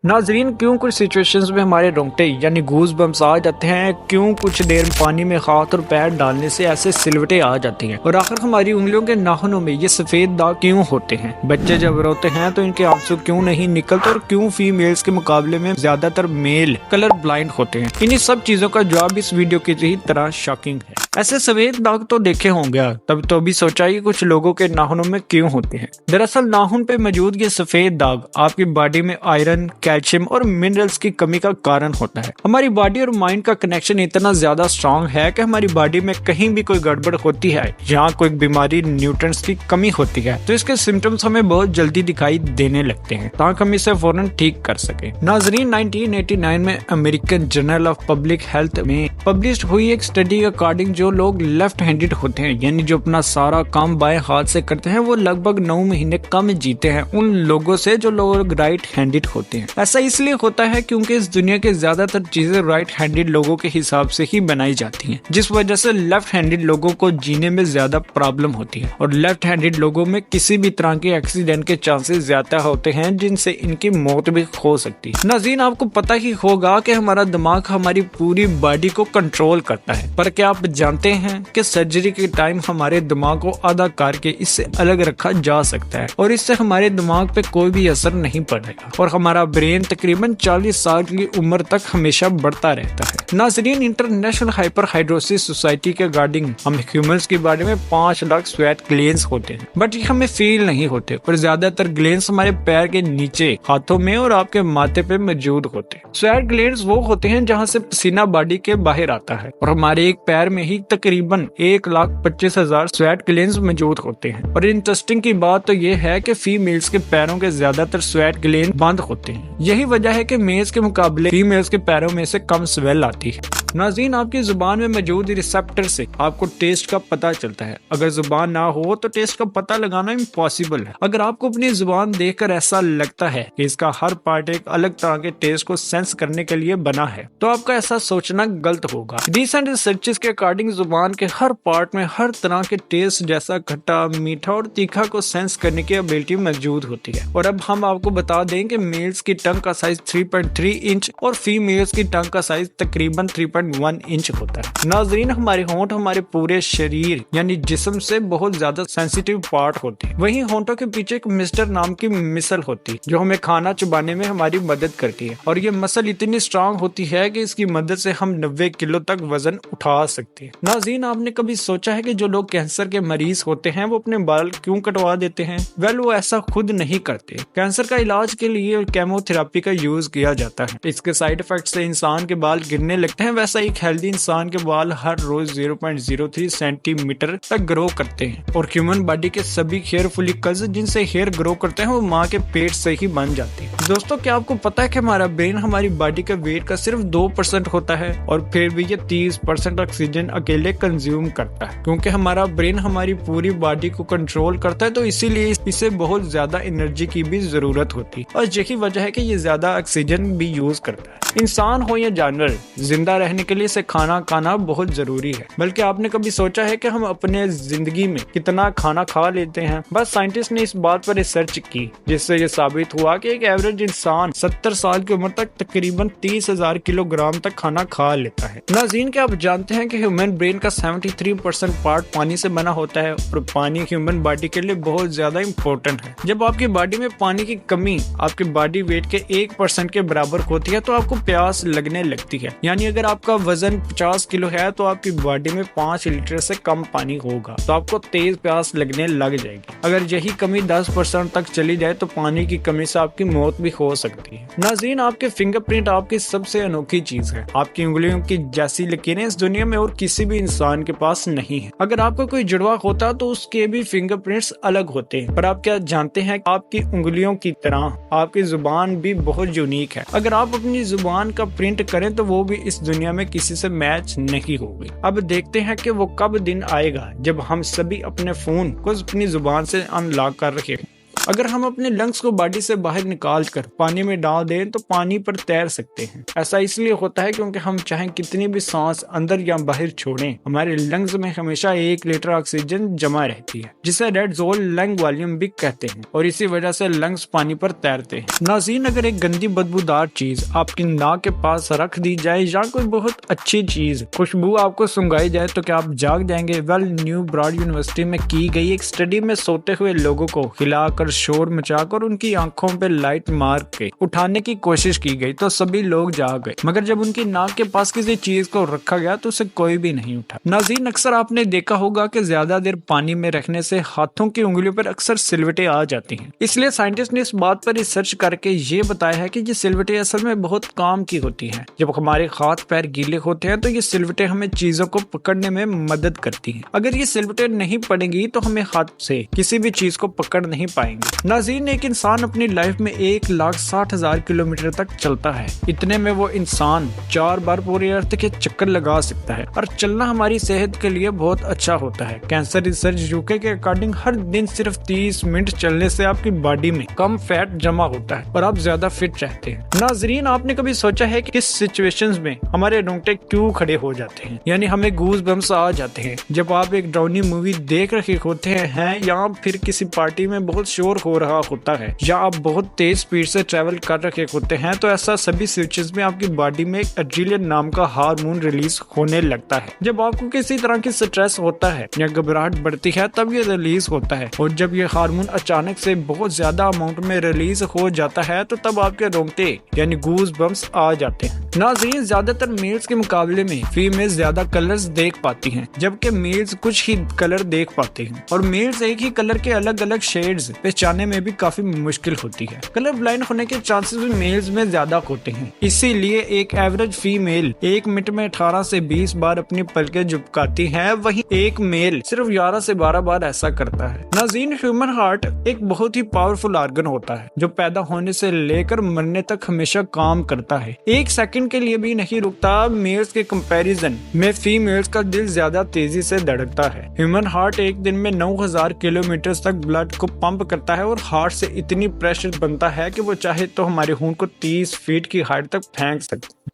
नाजरीन, क्यों कुछ सिचुएशंस में हमारे रोंगटे यानी गूज बम्स आ जाते हैं, क्यों कुछ देर पानी में हाथ और पैर डालने से ऐसे सिलवटें आ जाती हैं, और आखिर हमारी उंगलियों के नाखूनों में ये सफेद दाग क्यों होते हैं। बच्चे जब रोते हैं तो इनके आंसू क्यों नहीं निकलते, और क्यों फीमेल्स के मुकाबले में ज्यादातर मेल कलर ब्लाइंड होते हैं। इन्हीं सब चीजों का जवाब इस वीडियो की तरह शॉकिंग है। ऐसे सफेद दाग तो देखे होंगे, तब तो अभी सोचा कि कुछ लोगों के नाखूनों में क्यों होते हैं। दरअसल नाखून पे मौजूद ये सफेद दाग आपकी बॉडी में आयरन, कैल्शियम और मिनरल्स की कमी का कारण होता है। हमारी बॉडी और माइंड का कनेक्शन इतना ज्यादा स्ट्रांग है कि हमारी बॉडी में कहीं भी कोई गड़बड़ होती है, यहाँ कोई बीमारी, न्यूट्रिएंट्स की कमी होती है, तो इसके सिम्टम्स हमें बहुत जल्दी दिखाई देने लगते हैं, ताकि हम इसे फौरन ठीक कर सके। नाजरीन, 1989 में American journal of public health में पब्लिश हुई एक स्टडी के अकॉर्डिंग जो लोग लेफ्ट हैंडेड होते हैं, यानी जो अपना सारा काम बाएं हाथ से करते हैं, वो लगभग 9 महीने कम जीते हैं उन लोगों से जो लोग राइट हैंडेड होते हैं। ऐसा इसलिए होता है क्योंकि इस दुनिया के ज्यादातर चीजें राइट हैंडेड लोगों के हिसाब से ही बनाई जाती हैं, जिस वजह से लेफ्ट हैंडेड लोगों को जीने में ज्यादा प्रॉब्लम होती है, और लेफ्ट हैंडेड लोगों में किसी भी तरह के एक्सीडेंट के चांसेस ज्यादा होते हैं, जिनसे इनकी मौत भी हो सकती है। नाज़रीन, आपको पता ही होगा कि हमारा दिमाग हमारी पूरी बॉडी को कंट्रोल करता है, पर क्या आप जानते हैं कि सर्जरी के टाइम हमारे दिमाग को आधा करके इससे अलग रखा जा सकता है, और इससे हमारे दिमाग पे कोई भी असर नहीं पड़ेगा, और हमारा ब्रेन तकरीबन 40 साल की उम्र तक हमेशा बढ़ता रहता है। नाज़रीन, इंटरनेशनल हाइपर हाइड्रोसिस सोसाइटी के अकॉर्डिंग हम ह्यूमंस के बारे में 5 लाख स्वेट ग्लैंड्स होते हैं, बट ये हमें फील नहीं होते, पर ज्यादातर ग्लैंड्स हमारे पैर के नीचे, हाथों में और आपके माथे पे मौजूद होते हैं। स्वेट ग्लैंड्स वो होते हैं जहाँ से पसीना बॉडी के बाहर आता है, और हमारे एक पैर में ही तकरीबन 1,25,000 स्वेट ग्लैंड्स मौजूद होते हैं। और इंटरेस्टिंग की बात तो ये है कि फीमेल्स के पैरों के ज्यादातर स्वेट ग्लैंड बंद होते हैं। यही वजह है कि मेल्स के मुकाबले फीमेल्स के पैरों में से कम स्वेल आती है। नाज़रीन, आपकी जुबान में मौजूद रिसेप्टर से आपको टेस्ट का पता चलता है। अगर जुबान ना हो तो टेस्ट का पता लगाना इम्पॉसिबल है। अगर आपको अपनी जुबान देखकर ऐसा लगता है कि इसका हर पार्ट एक अलग तरह के टेस्ट को सेंस करने के लिए बना है, तो आपका ऐसा सोचना गलत होगा। रिसेंट रिसर्चेस के अकॉर्डिंग जुबान के हर पार्ट में हर तरह के टेस्ट जैसा खट्टा, मीठा और तीखा को सेंस करने की एबिलिटी मौजूद होती है। और अब हम आपको बता दें कि मेल्स की टंग का साइज 3.3 इंच और फीमेल्स की टंग का साइज तकरीबन 3.1 इंच होता है। नाज़रीन, हमारे होंठ हमारे पूरे शरीर यानी जिस्म से बहुत ज्यादा सेंसिटिव पार्ट होते हैं। वहीं होंठों के पीछे एक मिस्टर नाम की मिसल होती है, जो हमें खाना चबाने में हमारी मदद करती है, और ये मसल इतनी स्ट्रांग होती है कि इसकी मदद से हम 90 किलो तक वजन उठा सकते हैं। नाज़रीन, आपने कभी सोचा है कि जो लोग कैंसर के मरीज होते हैं वो अपने बाल क्यों कटवा देते हैं? वेल, वो ऐसा खुद नहीं करते। कैंसर का इलाज के लिए केमोथेरेपी का यूज किया जाता है। इसके साइड इफेक्ट से इंसान के बाल गिरने लगते हैं। वैसा एक हेल्दी इंसान के बाल हर रोज 0.03 सेंटीमीटर तक ग्रो करते हैं, और ह्यूमन बॉडी के सभी हेयर फॉलिकल्स जिनसे हेयर ग्रो करते हैं वो माँ के पेट से ही बन जाते हैं। दोस्तों, क्या आपको पता है कि हमारा ब्रेन हमारी बॉडी का वेट का सिर्फ 2% होता है, और फिर भी ये 30% ऑक्सीजन अकेले कंज्यूम करता है। क्योंकि हमारा ब्रेन हमारी पूरी बॉडी को कंट्रोल करता है, तो इसीलिए इसे बहुत ज्यादा एनर्जी की भी जरूरत होती है, और यही वजह है कि ये ज्यादा ऑक्सीजन भी यूज करता है। इंसान हो या जानवर, जिंदा रहने के लिए इसे खाना खाना बहुत जरूरी है। बल्कि आपने कभी सोचा है कि हम अपने जिंदगी में कितना खाना खा लेते हैं? बस साइंटिस्ट ने इस बात पर रिसर्च की, जिससे ये साबित हुआ कि एक एवरेज इंसान 70 साल की उम्र तक तकरीबन 30,000 किलोग्राम तक खाना खा लेता है। नाज़रीन, क्या आप जानते हैं कि ह्यूमन ब्रेन का 73% पार्ट पानी से बना होता है, और पानी ह्यूमन बॉडी के लिए बहुत ज्यादा इम्पोर्टेंट है। जब आपकी बॉडी में पानी की कमी आपके बॉडी वेट के 1% के बराबर होती है, तो आपको प्यास लगने लगती है। यानी अगर आपका वजन 50 किलो है तो आपकी बॉडी में 5 लीटर से कम पानी होगा, तो आपको तेज प्यास लगने लग जाएगी। अगर यही कमी 10% तक चली जाए तो पानी की कमी से आपकी मौत भी हो सकती है। नाज़रीन, आपके फिंगरप्रिंट आपकी सबसे अनोखी चीज है। आपकी उंगलियों की जैसी लकीरें इस दुनिया में और किसी भी इंसान के पास नहीं है। अगर आपका कोई जुड़वा होता तो उसके भी फिंगरप्रिंट्स अलग होते हैं, पर आप क्या जानते हैं आपकी उंगलियों की तरह आपकी जुबान भी बहुत यूनिक है। अगर आप अपनी जुबान का प्रिंट करें तो वो भी इस दुनिया में किसी से मैच नहीं होगी। अब देखते हैं कि वो कब दिन आएगा जब हम सभी अपने फोन को अपनी जुबान से अनलॉक कर रखें। अगर हम अपने लंग्स को बॉडी से बाहर निकाल कर पानी में डाल दें तो पानी पर तैर सकते हैं। ऐसा इसलिए होता है क्योंकि हम चाहे कितनी भी सांस अंदर या बाहर छोड़ें, हमारे लंग्स में हमेशा 1 लीटर ऑक्सीजन जमा रहती है, जिसे रेड जोन लंग वॉल्यूम भी कहते हैं, और इसी वजह से लंग्स पानी पर तैरते हैं। नाज़रीन, अगर एक गंदी बदबूदार चीज आपकी नाक के पास रख दी जाए या कोई बहुत अच्छी चीज खुशबू आपको सुंघाई जाए तो क्या आप जाग जाएंगे? वेल, न्यू ब्रॉड यूनिवर्सिटी में की गई एक स्टडी में सोते हुए लोगों को हिलाकर, शोर मचाकर, उनकी आंखों पे लाइट मार के उठाने की कोशिश की गई तो सभी लोग जाग गए, मगर जब उनकी नाक के पास किसी चीज को रखा गया तो उसे कोई भी नहीं उठा। नाज़रीन, अक्सर आपने देखा होगा कि ज्यादा देर पानी में रखने से हाथों की उंगलियों पर अक्सर सिलवटें आ जाती हैं। इसलिए साइंटिस्ट ने इस बात पर रिसर्च करके ये बताया है कि ये सिलवटें असल में बहुत काम की होती हैं। जब हमारे हाथ पैर गीले होते हैं तो ये सिलवटें हमें चीजों को पकड़ने में मदद करती हैं। अगर ये सिलवटें नहीं पड़ेंगी तो हमें हाथ से किसी भी चीज को पकड़ नहीं पाएंगे। नाज़रीन, एक इंसान अपनी लाइफ में 1,60,000 किलोमीटर तक चलता है। इतने में वो इंसान 4 बार पूरे अर्थ के चक्कर लगा सकता है, और चलना हमारी सेहत के लिए बहुत अच्छा होता है। कैंसर रिसर्च यूके के अकॉर्डिंग हर दिन सिर्फ 30 मिनट चलने से आपकी बॉडी में कम फैट जमा होता है और आप ज्यादा फिट रहते हैं। नाज़रीन, आपने कभी सोचा है कि किस सिचुएशंस में हमारे रोंगटे क्यों खड़े हो जाते हैं, यानी हमें गूज बम्स आ जाते हैं? जब आप एक डरावनी मूवी देख रहे होते हैं या फिर किसी पार्टी में बहुत शोर हो रहा होता है या आप बहुत तेज स्पीड से ट्रैवल कर रहे होते हैं, तो ऐसा सभी सिचुएशंस में आपकी बॉडी में एड्रेनलिन नाम का हार्मोन रिलीज होने लगता है। जब आपको किसी तरह की स्ट्रेस होता है या घबराहट बढ़ती है तब ये रिलीज होता है, और जब ये हार्मोन अचानक से बहुत ज्यादा अमाउंट में रिलीज हो जाता है तो तब आपके रोंगटे यानी गूज बम्स आ जाते हैं। नाज़रीन, ज्यादातर मेल्स के मुकाबले में फीमेल्स ज्यादा कलर्स देख पाती हैं, जबकि मेल्स कुछ ही कलर देख पाते हैं, और मेल्स एक ही कलर के अलग अलग शेड्स पहचानने में भी काफी मुश्किल होती है। कलर ब्लाइंड होने के चांसेस भी मेल्स में ज्यादा होते हैं। इसीलिए एक एवरेज फीमेल 1 मिनट में 18 से 20 बार अपनी पलकें झुकाती है, वहीं एक मेल सिर्फ 11 से 12 बार ऐसा करता है। नाज़रीन, ह्यूमन हार्ट एक बहुत ही पावरफुल ऑर्गन होता है जो पैदा होने से लेकर मरने तक हमेशा काम करता है। 1 सेकंड के लिए भी नहीं रुकता। मेल्स के कंपैरिजन में फीमेल्स का दिल ज्यादा तेजी से धड़कता है। ह्यूमन हार्ट एक दिन में 9,000 किलोमीटर तक ब्लड को पंप करता है, और हार्ट से इतनी प्रेशर बनता है कि वो चाहे तो हमारे खून को 30 फीट की हाइट तक फेंक सकता है।